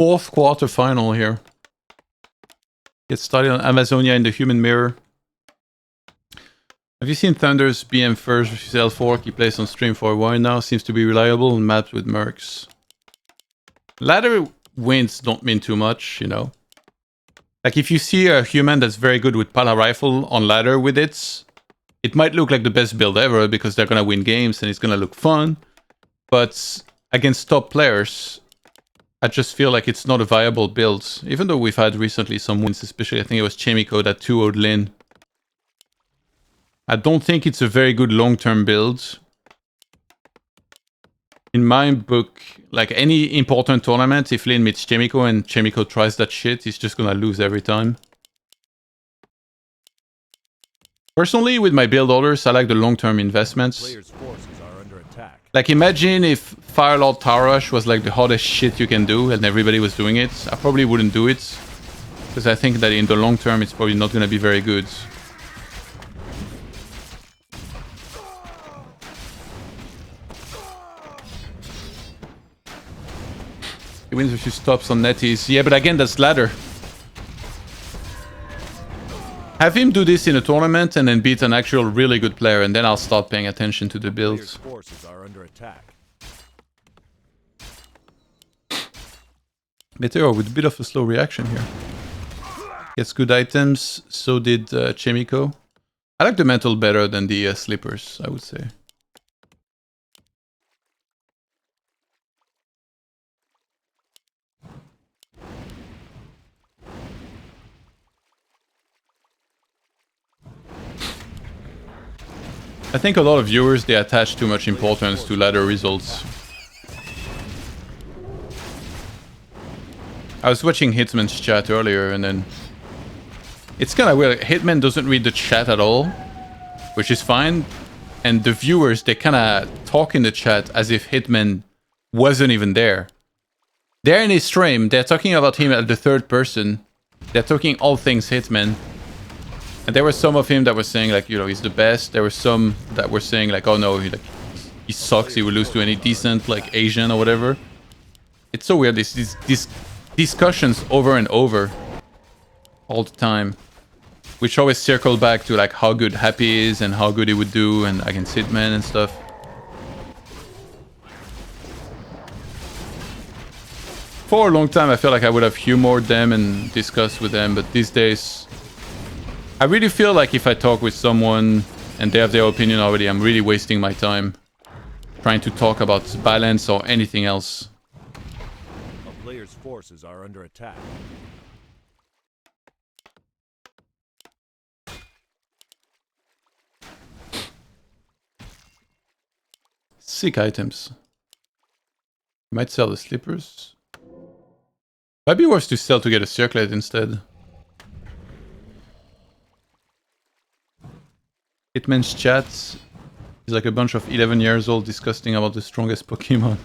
Fourth quarter final here. Get started on Amazonia in the Human Mirror. Have you seen Thunder's BM first versus L4? He plays on stream for a while now. Seems to be reliable on maps with mercs. Ladder wins don't mean too much, you know. Like if you see a human that's very good with Pala Rifle on ladder with it might look like the best build ever because they're gonna win games and it's gonna look fun. But against top players, I just feel like it's not a viable build. Even though we've had recently some wins, especially I think it was Chaemiko that 2-0'd Lin. I don't think it's a very good long-term build. In my book, like any important tournament, if Lin meets Chaemiko and Chaemiko tries that shit, he's just gonna lose every time. Personally, with my build orders, I like the long-term investments. Like imagine if Firelord Tower Rush was like the hottest shit you can do and everybody was doing it. I probably wouldn't do it. Because I think that in the long term it's probably not gonna be very good. He wins versus tops on netties. Yeah, but again, that's ladder. Have him do this in a tournament and then beat an actual really good player, and then I'll start paying attention to the builds. Meteor with a bit of a slow reaction here. Gets good items, so did Chaemiko. I like the mantle better than the slippers, I would say. I think a lot of viewers, they attach too much importance to ladder results. I was watching Hitman's chat earlier and then... It's kind of weird, Hitman doesn't read the chat at all, which is fine. And the viewers, they kind of talk in the chat as if Hitman wasn't even there. They're in his stream, they're talking about him at the third person. They're talking all things Hitman. And there were some of him that were saying like, you know, he's the best. There were some that were saying like, oh no, he sucks, he will lose to any decent like Asian or whatever. It's so weird, these discussions over and over all the time. Which always circle back to like how good Happy is and how good he would do and against Hitman and stuff. For a long time I felt like I would have humored them and discussed with them, but these days I really feel like if I talk with someone and they have their opinion already, I'm really wasting my time trying to talk about balance or anything else. A player's forces are under attack. Sick items. Might sell the slippers. Might be worth to sell to get a circlet instead. Hitman's chat is like a bunch of 11 years old discussing about the strongest Pokemon.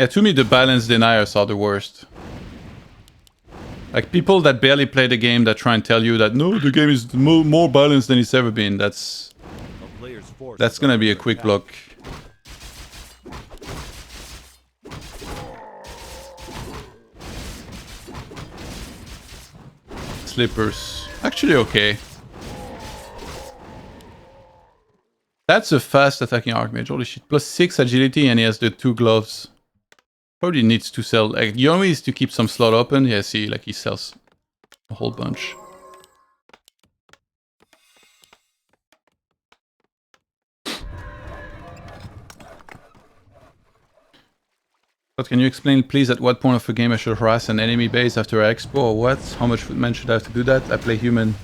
Yeah, to me the balance deniers are the worst. Like people that barely play the game that try and tell you that no, the game is more balanced than it's ever been. That's gonna be a quick block. Slippers. Actually okay. That's a fast attacking Archmage. Holy shit. Plus 6 agility and he has the 2 gloves. Probably needs to sell. Like, Yomi is to keep some slot open. Yeah, see, like he sells a whole bunch. But can you explain, please, at what point of a game I should harass an enemy base after an expo or what? How much footman should I have to do that? I play human.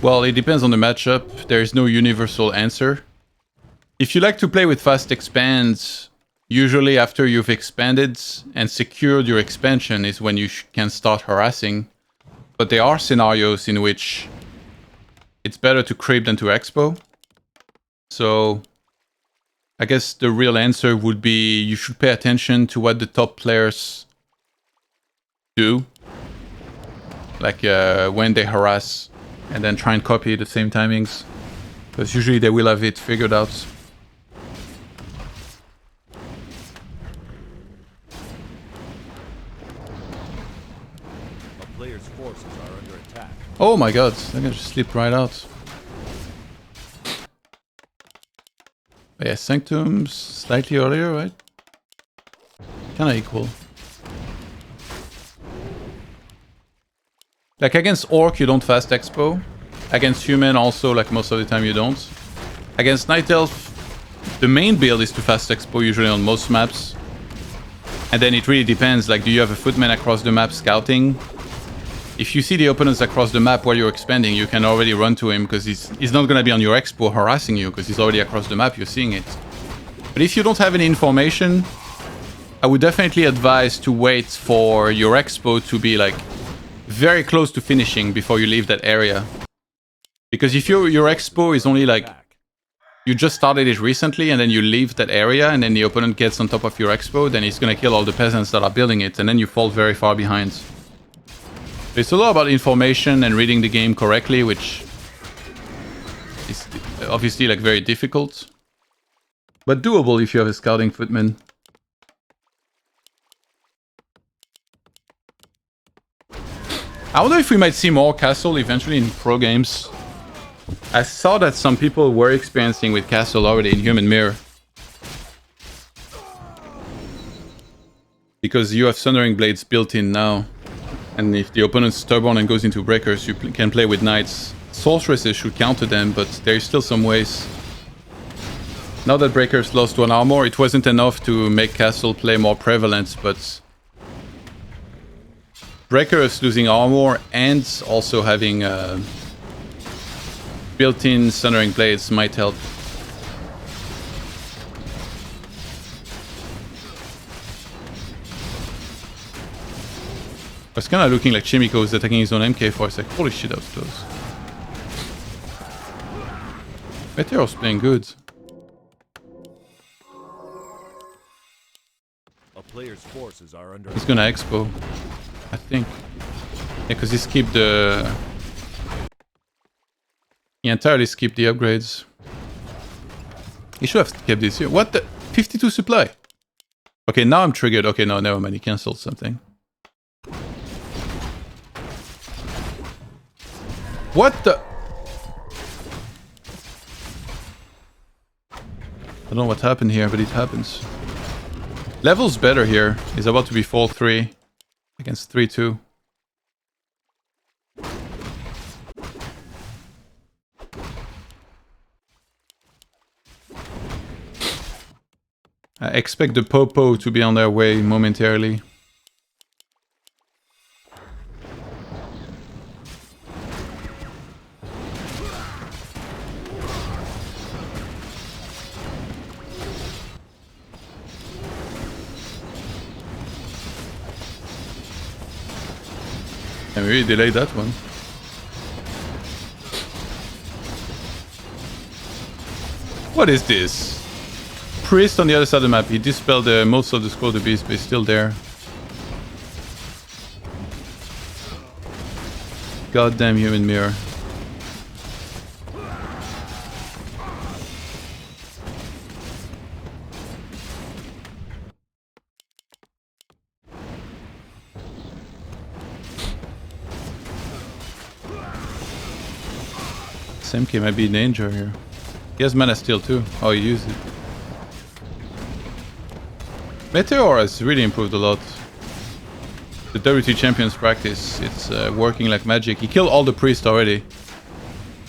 Well, it depends on the matchup. There is no universal answer. If you like to play with fast expands, usually after you've expanded and secured your expansion is when you can start harassing. But there are scenarios in which it's better to creep than to expo. So I guess the real answer would be you should pay attention to what the top players do like when they harass, and then try and copy the same timings. Because usually they will have it figured out. A player's forces are under attack. Oh my god, they're gonna just slip right out. But yeah, Sanctum's slightly earlier, right? Kinda equal. Like against Orc you don't fast expo. Against Human also, like most of the time you don't. Against Night Elf, the main build is to fast expo usually on most maps. And then it really depends, like do you have a footman across the map scouting? If you see the opponents across the map while you're expanding, you can already run to him because he's not gonna be on your expo harassing you because he's already across the map, you're seeing it. But if you don't have any information, I would definitely advise to wait for your expo to be like very close to finishing before you leave that area. Because if your expo is only like, you just started it recently and then you leave that area and then the opponent gets on top of your expo, then he's gonna kill all the peasants that are building it and then you fall very far behind. It's a lot about information and reading the game correctly, which is obviously like very difficult. But doable if you have a scouting footman. I wonder if we might see more castle eventually in pro games. I saw that some people were experiencing with castle already in Human Mirror. Because you have Sundering Blades built in now. And if the opponent's stubborn and goes into breakers, you can play with knights. Sorceresses should counter them, but there's still some ways. Now that breakers lost one armor, it wasn't enough to make castle play more prevalent, but breakers losing armor and also having built-in Sundering Blades might help. I was kind of looking like Chaemiko was attacking his own MK for a sec. Holy shit, that was close. Meteor's playing good. A player's forces are under He's gonna expo, I think. Yeah, because he skipped the... He entirely skipped the upgrades. He should have kept this here. What the? 52 supply. Okay, now I'm triggered. Okay, no, never mind. He cancelled something. What the? I don't know what happened here, but it happens. Level's better here. He's about to be 4-3 against 3-2. I expect the Popo to be on their way momentarily. And we really delayed that one. What is this? Priest on the other side of the map. He dispelled most of the Scroll of the Beast, but he's still there. Goddamn Human Mirror. SMK might be in danger here. He has mana steal too. Oh, he used it. Meteor has really improved a lot. The WT Champions practice, it's working like magic. He killed all the priests already.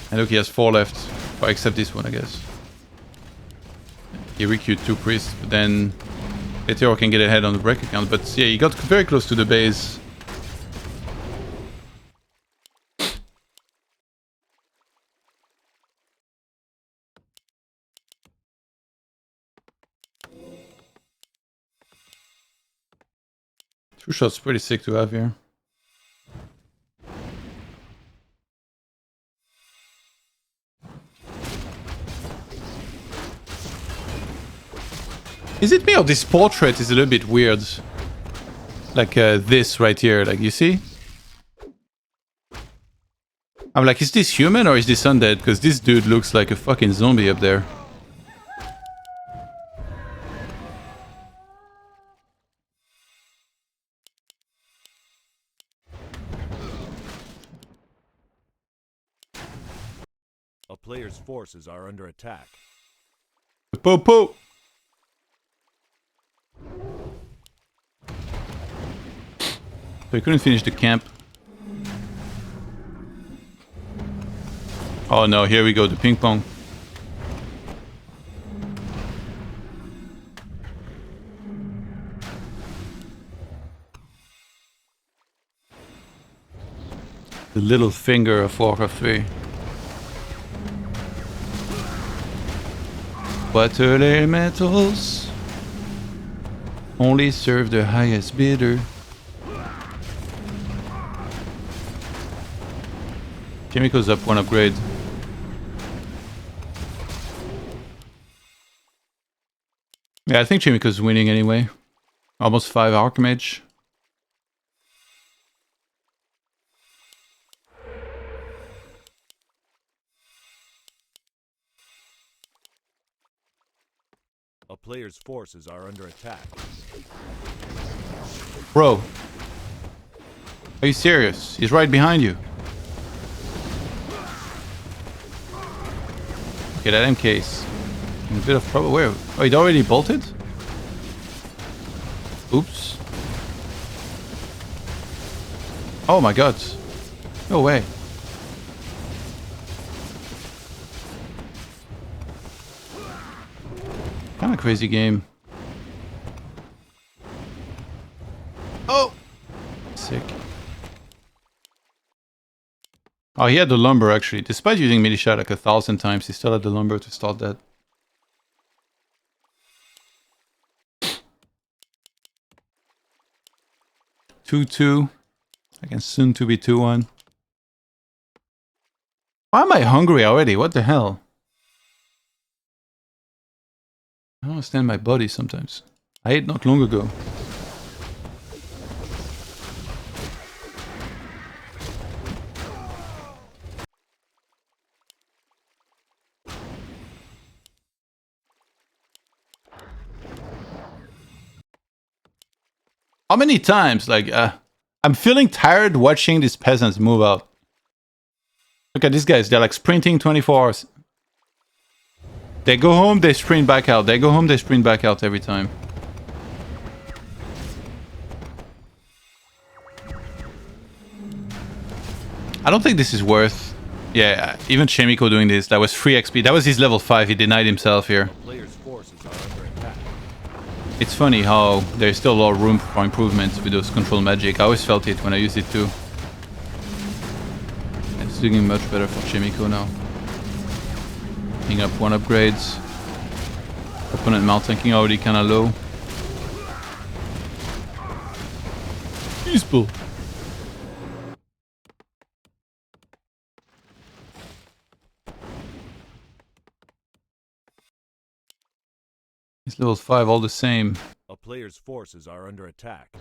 And look, he has 4 left. Well, except this one, I guess. He requeued 2 priests, but then Meteor can get ahead on the break account. But yeah, he got very close to the base. Two shots pretty sick to have here. Is it me or this portrait is a little bit weird? Like this right here, like you see? I'm like, is this human or is this undead? Because this dude looks like a fucking zombie up there. A player's forces are under attack. Po-po! So he couldn't finish the camp. Oh no, here we go, the ping pong. The little finger of Warcraft 3. Water elementals only serve the highest bidder. Chaemiko's up one upgrade. Yeah, I think Chaemiko's winning anyway. Almost 5 Archmage. A player's forces are under attack. Bro. Are you serious? He's right behind you. Okay, that MK's in a bit of trouble. Where? Oh, he'd already bolted? Oops. Oh my god. No way. Kind of crazy game. Oh! Sick. Oh, he had the lumber actually. Despite using militia like 1,000 times, he still had the lumber to start that. Two, against soon to be 2-1. Why am I hungry already? What the hell? I don't understand my body sometimes. I ate not long ago. How many times? Like, I'm feeling tired watching these peasants move out. Look at these guys. They're like sprinting 24 hours. They go home, they sprint back out. They go home, they sprint back out every time. I don't think this is worth... Yeah, even Chaemiko doing this. That was free XP. That was his level 5. He denied himself here. Players' forces are under attack. It's funny how there's still a lot of room for improvements with those control magic. I always felt it when I used it too. It's doing much better for Chaemiko now. Picking up 1 upgrades. Opponent mount tanking already kinda low. Peaceful. He's level 5 all the same. A player's forces are under attack.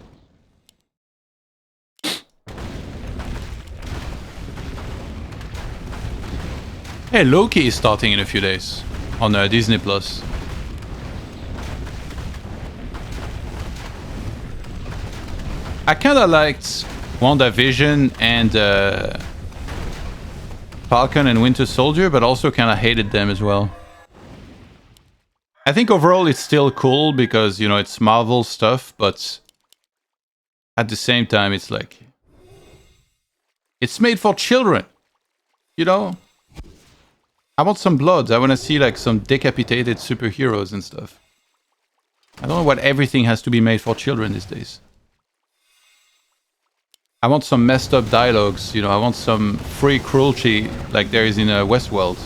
Hey, Loki is starting in a few days on Disney Plus. I kinda liked WandaVision and Falcon and Winter Soldier, but also kinda hated them as well. I think overall it's still cool because, you know, it's Marvel stuff, but at the same time it's like... It's made for children, you know? I want some blood. I want to see like some decapitated superheroes and stuff. I don't know what everything has to be made for children these days. I want some messed up dialogues, you know, I want some free cruelty like there is in Westworld.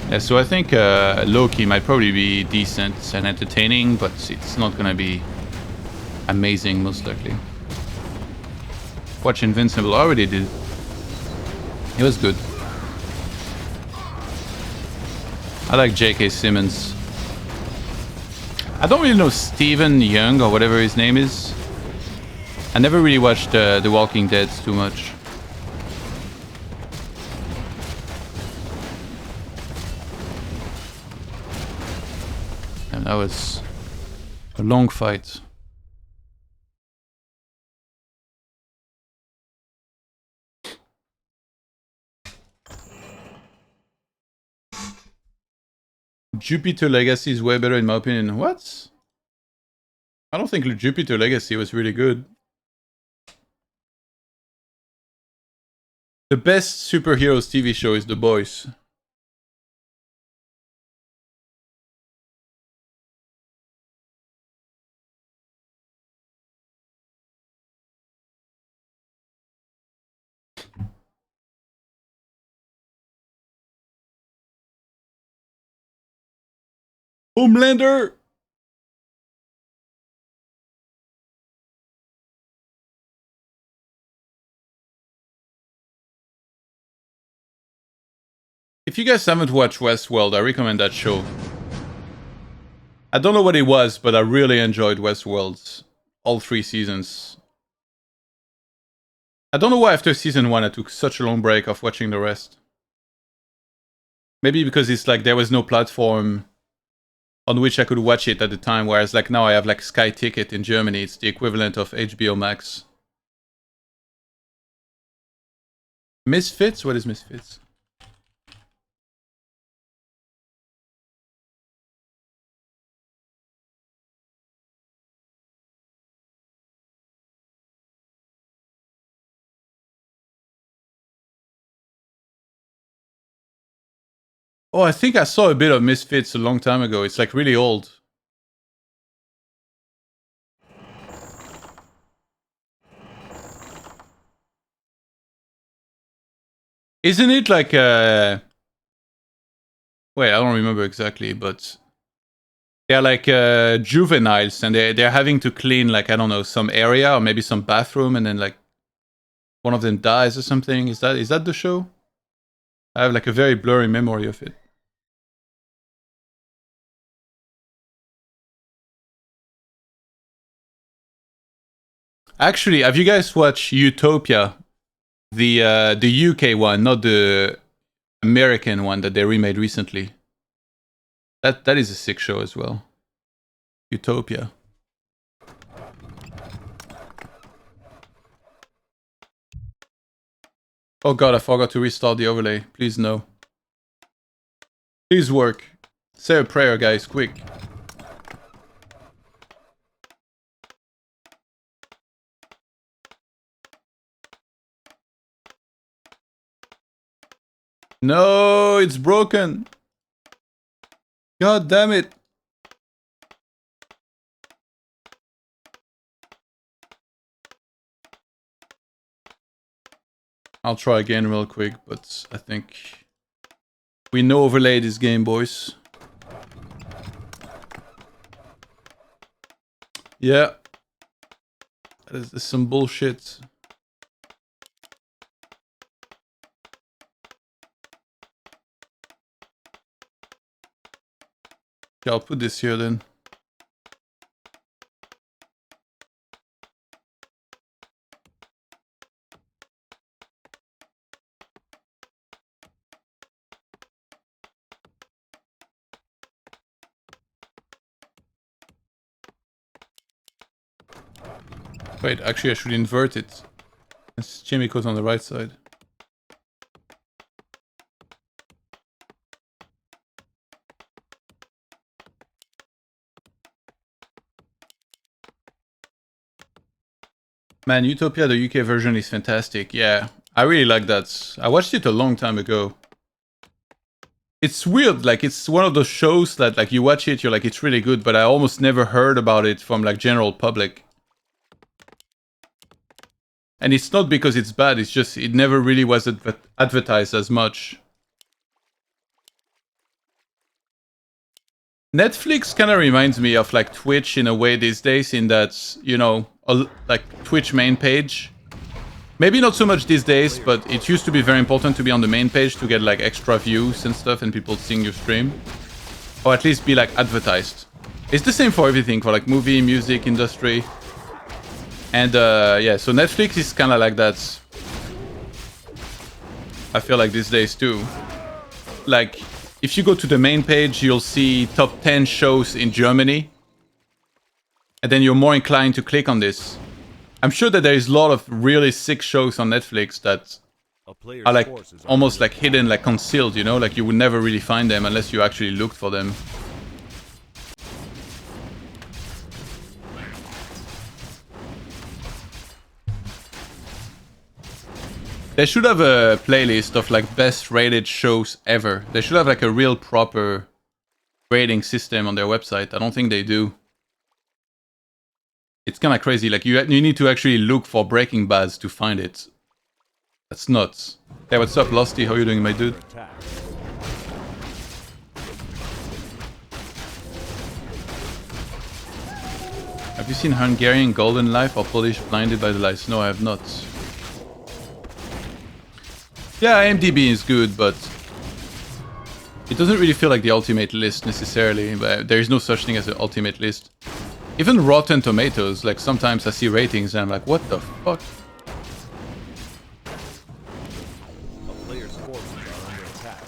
Yeah, so I think Loki might probably be decent and entertaining, but it's not gonna be amazing most likely. Watch Invincible, I already did. It was good. I like J.K. Simmons. I don't really know Steven Young or whatever his name is. I never really watched The Walking Dead too much. And that was a long fight. Jupiter Legacy is way better in my opinion. What? I don't think Jupiter Legacy was really good. The best superheroes TV show is The Boys. Homelander! If you guys haven't watched Westworld, I recommend that show. I don't know what it was, but I really enjoyed Westworld. All 3 seasons. I don't know why after season 1 I took such a long break of watching the rest. Maybe because it's like there was no platform on which I could watch it at the time, whereas like now I have like Sky Ticket in Germany. It's the equivalent of HBO Max. Misfits? What is Misfits? Oh, I think I saw a bit of Misfits a long time ago. It's like really old. Isn't it like wait, I don't remember exactly, but they're like juveniles and they're having to clean like, I don't know, some area or maybe some bathroom, and then like one of them dies or something. Is that the show? I have like a very blurry memory of it. Actually, have you guys watched Utopia? The UK one, not the American one that they remade recently. That is a sick show as well. Utopia. Oh god, I forgot to restart the overlay. Please no. Please work. Say a prayer, guys, quick. No, it's broken. God damn it. I'll try again real quick, but I think we no overlay this game, boys. Yeah. That is some bullshit. Okay, I'll put this here then. Wait, actually I should invert it. Chaemiko's on the right side. Man, Utopia, the UK version is fantastic. Yeah, I really like that. I watched it a long time ago. It's weird, like it's one of those shows that like you watch it, you're like, it's really good, but I almost never heard about it from like general public. And it's not because it's bad, it's just it never really was advertised as much. Netflix kind of reminds me of like Twitch in a way these days, in that, you know, like Twitch main page. Maybe not so much these days, but it used to be very important to be on the main page to get like extra views and stuff and people seeing your stream. Or at least be like advertised. It's the same for everything, for like movie, music, industry. And yeah, so Netflix is kind of like that. I feel like these days too. Like, if you go to the main page, you'll see top 10 shows in Germany. And then you're more inclined to click on this. I'm sure that there is a lot of really sick shows on Netflix that are like almost like hidden, like concealed, you know? Like you would never really find them unless you actually looked for them. They should have a playlist of like best rated shows ever. They should have like a real proper rating system on their website. I don't think they do. It's kind of crazy. Like you need to actually look for Breaking Bad to find it. That's nuts. Hey, what's up, Losty? How you doing, my dude? Have you seen Hungarian Golden Life or Polish Blinded by the Lights? No, I have not. Yeah, IMDb is good, but it doesn't really feel like the ultimate list necessarily. But there is no such thing as an ultimate list. Even Rotten Tomatoes, like sometimes I see ratings and I'm like, what the fuck? A player's forces are under attack.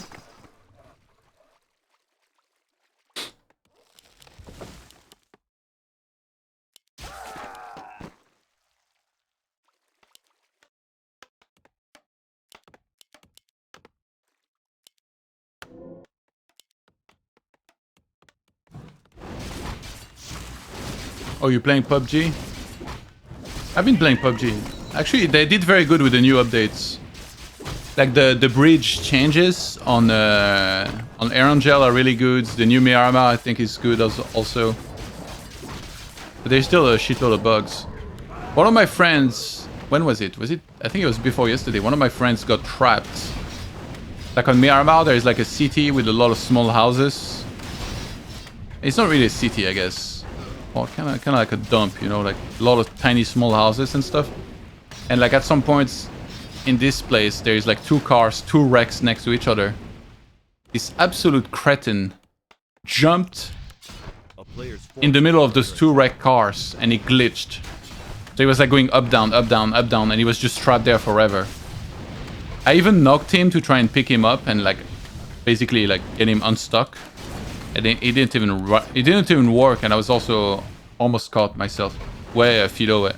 Oh, you're playing PUBG? I've been playing PUBG. Actually, they did very good with the new updates. Like the bridge changes on Erangel are really good. The new Miramar I think is good also. But there's still a shitload of bugs. One of my friends, when was it? I think it was before yesterday. One of my friends got trapped. Like on Miramar, there's like a city with a lot of small houses. It's not really a city, I guess. Or kind of like a dump, you know, like a lot of tiny small houses and stuff. And like at some points in this place, there's like two cars, two wrecks next to each other. This absolute cretin jumped in the middle of those two wrecked cars and he glitched. So he was like going up, down, up, down, up, down, and he was just trapped there forever. I even knocked him to try and pick him up and like basically like get him unstuck. And it didn't even work, and I was also almost caught myself. Ouais, Philo, ouais.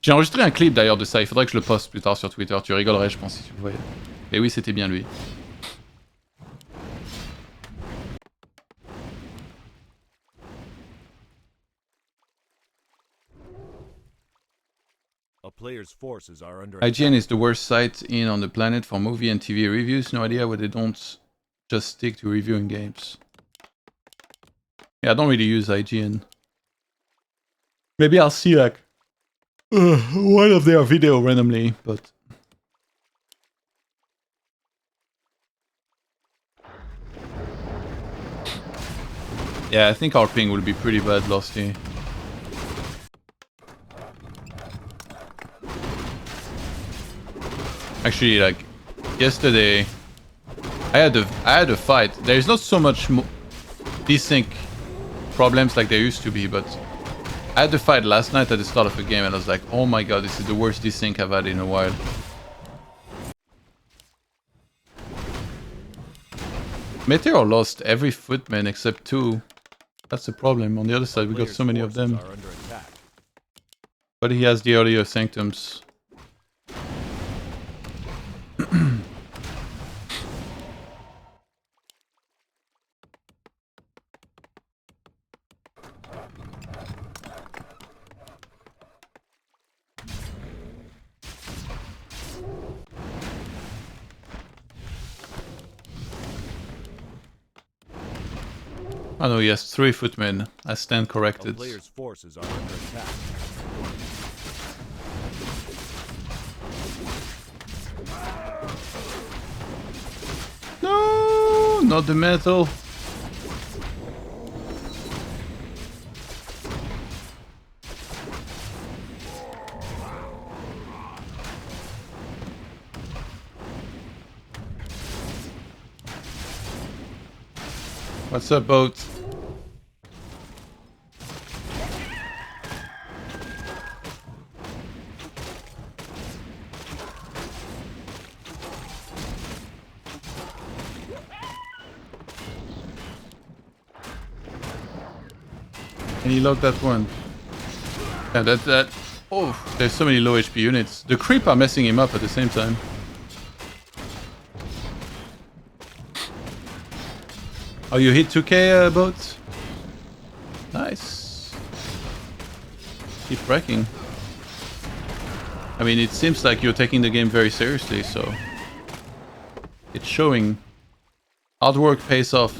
J'ai enregistré un clip d'ailleurs de ça, il faudrait que je le poste plus tard sur Twitter, tu rigolerais je pense si tu le voyais. Mais oui, c'était bien lui. A player's forces are under IGN is the worst site on the planet for movie and TV reviews. No idea why they don't just stick to reviewing games. Yeah, I don't really use IGN. Maybe I'll see like one of their video randomly, but yeah, I think our ping will be pretty bad, Losty. Actually, like yesterday, I had a fight. There's not so much desync problems like there used to be, but I had to fight last night at the start of the game and I was like, oh my god, this is the worst desync I've had in a while. Meteor lost every footman except 2. That's the problem. On the other side we got so many of them. But he has the earlier sanctums. Oh no, he has 3 footmen. I stand corrected. Player's forces are under attack. No, not the metal. What's up, boat? And he locked that one. Yeah, that. Oh, there's so many low HP units. The creep are messing him up at the same time. Oh, you hit 2k boat? Nice. Keep wrecking. I mean, it seems like you're taking the game very seriously, so... It's showing. Hard work pays off.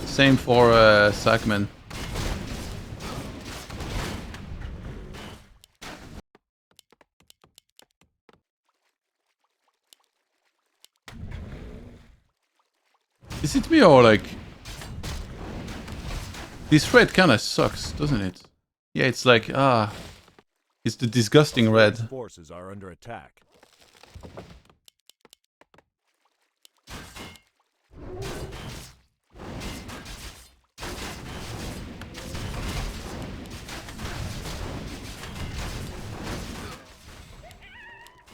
Same for Sackman. Is it me or like... This red kinda sucks, doesn't it? Yeah, it's like, it's the disgusting red. Forces are under attack.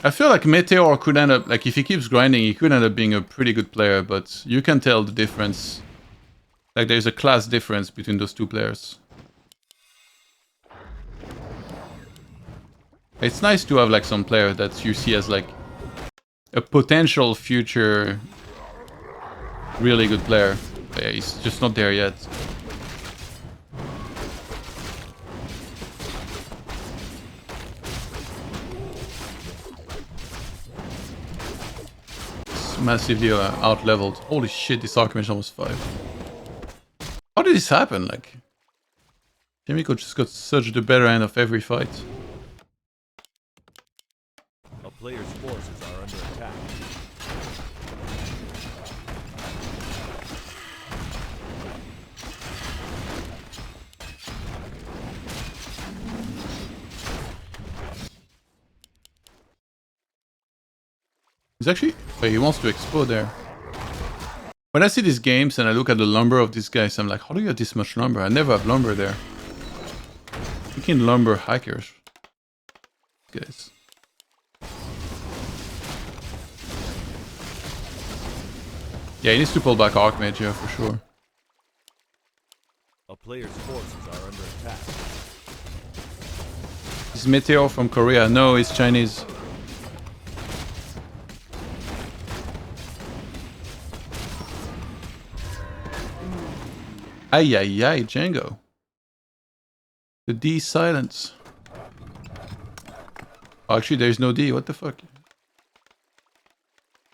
I feel like Meteor could end up, like if he keeps grinding, he could end up being a pretty good player, but you can tell the difference. Like there's a class difference between those two players. It's nice to have like some player that you see as like a potential future really good player. But yeah, he's just not there yet. Massively out-leveled. Holy shit, this Archmage almost 5. How did this happen? Like, Chaemiko just got such the better end of every fight. A player's forces are under attack. He's actually... Wait, he wants to explode there. When I see these games and I look at the lumber of these guys, I'm like, how do you have this much lumber? I never have lumber there. Freaking lumber hackers. Guys. Yeah, he needs to pull back Archmage, yeah, for sure. A player's forces are under attack. Is Meteor from Korea? No, he's Chinese. Ay ay ay, Django. The D silence. Oh, actually, there's no D. What the fuck?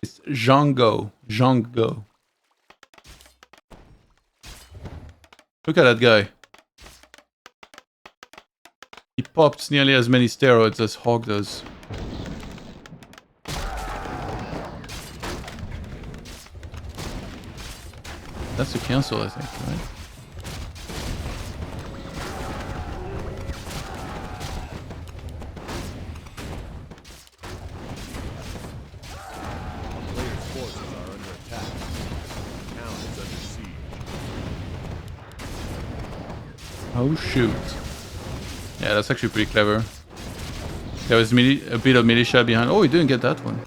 It's Django. Django. Look at that guy. He popped nearly as many steroids as Hog does. That's a cancel, I think, right? Oh shoot. Yeah, that's actually pretty clever. There was a bit of militia behind. Oh, he didn't get that one.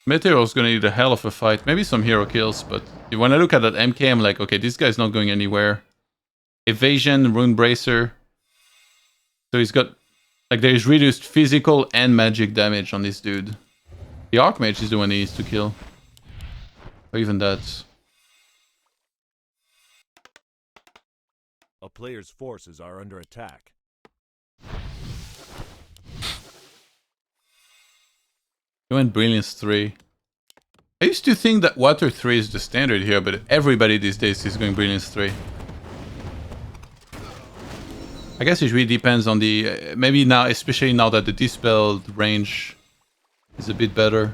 Meteor's gonna need a hell of a fight. Maybe some hero kills, but when I look at that MK, I'm like, okay, this guy's not going anywhere. Evasion, Rune Bracer. So he's got... Like, there's reduced physical and magic damage on this dude. The Archmage is the one he needs to kill. Or even that. A player's forces are under attack. He went Brilliance 3. I used to think that Water 3 is the standard here, but everybody these days is going Brilliance 3. I guess it really depends on the... maybe now, especially now that the Dispelled range is a bit better.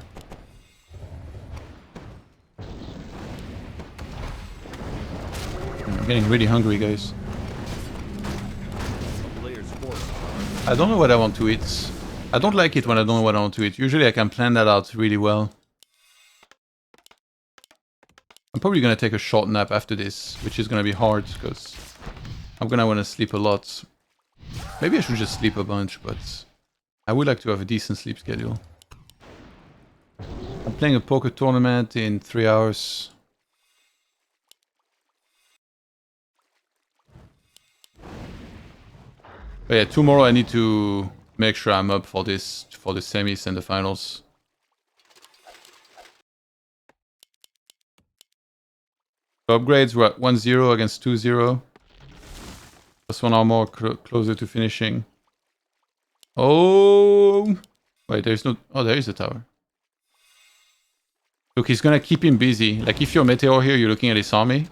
I'm getting really hungry, guys. I don't know what I want to eat. I don't like it when I don't know what I want to eat. Usually I can plan that out really well. I'm probably gonna take a short nap after this, which is gonna be hard, because I'm gonna want to sleep a lot. Maybe I should just sleep a bunch, but I would like to have a decent sleep schedule. I'm playing a poker tournament in 3 hours. But yeah, tomorrow I need to make sure I'm up for this, for the semis and the finals. So upgrades were at 1-0 against 2-0. Plus 1 armor closer to finishing. Oh! Wait, there's no... Oh, there is a tower. Look, he's gonna keep him busy. Like, if you're Meteor here, you're looking at his army.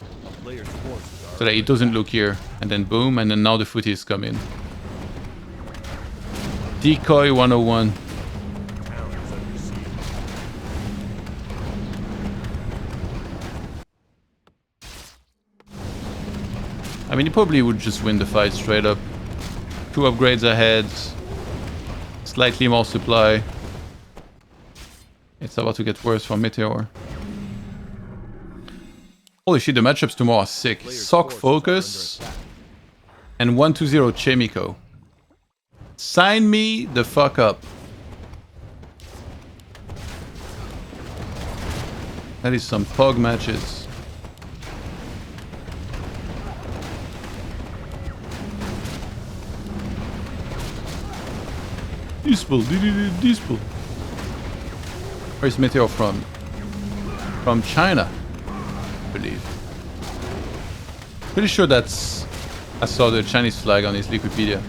So that it doesn't look here. And then boom, and then now the footies come in. Decoy 101. I mean, he probably would just win the fight straight up. 2 upgrades ahead. Slightly more supply. It's about to get worse for Meteor. Holy shit, the matchups tomorrow are sick. Sock Focus and 1-2-0 Chaemiko. Sign me the fuck up. That is some pug matches. Dispel. Where's Meteor from? From China, I believe. Pretty sure that's... I saw the Chinese flag on his Wikipedia.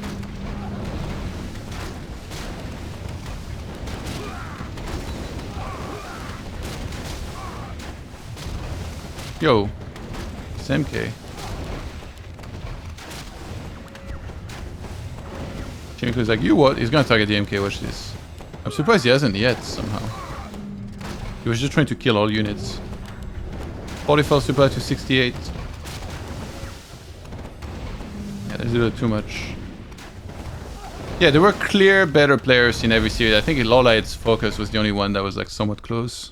Yo, it's MK. Chaemiko's like, you what? He's gonna target the MK, watch this. I'm surprised he hasn't yet, somehow. He was just trying to kill all units. 44 supply to 68. Yeah, there's a little too much. Yeah, there were clear better players in every series. I think Ro8's Focus was the only one that was like somewhat close.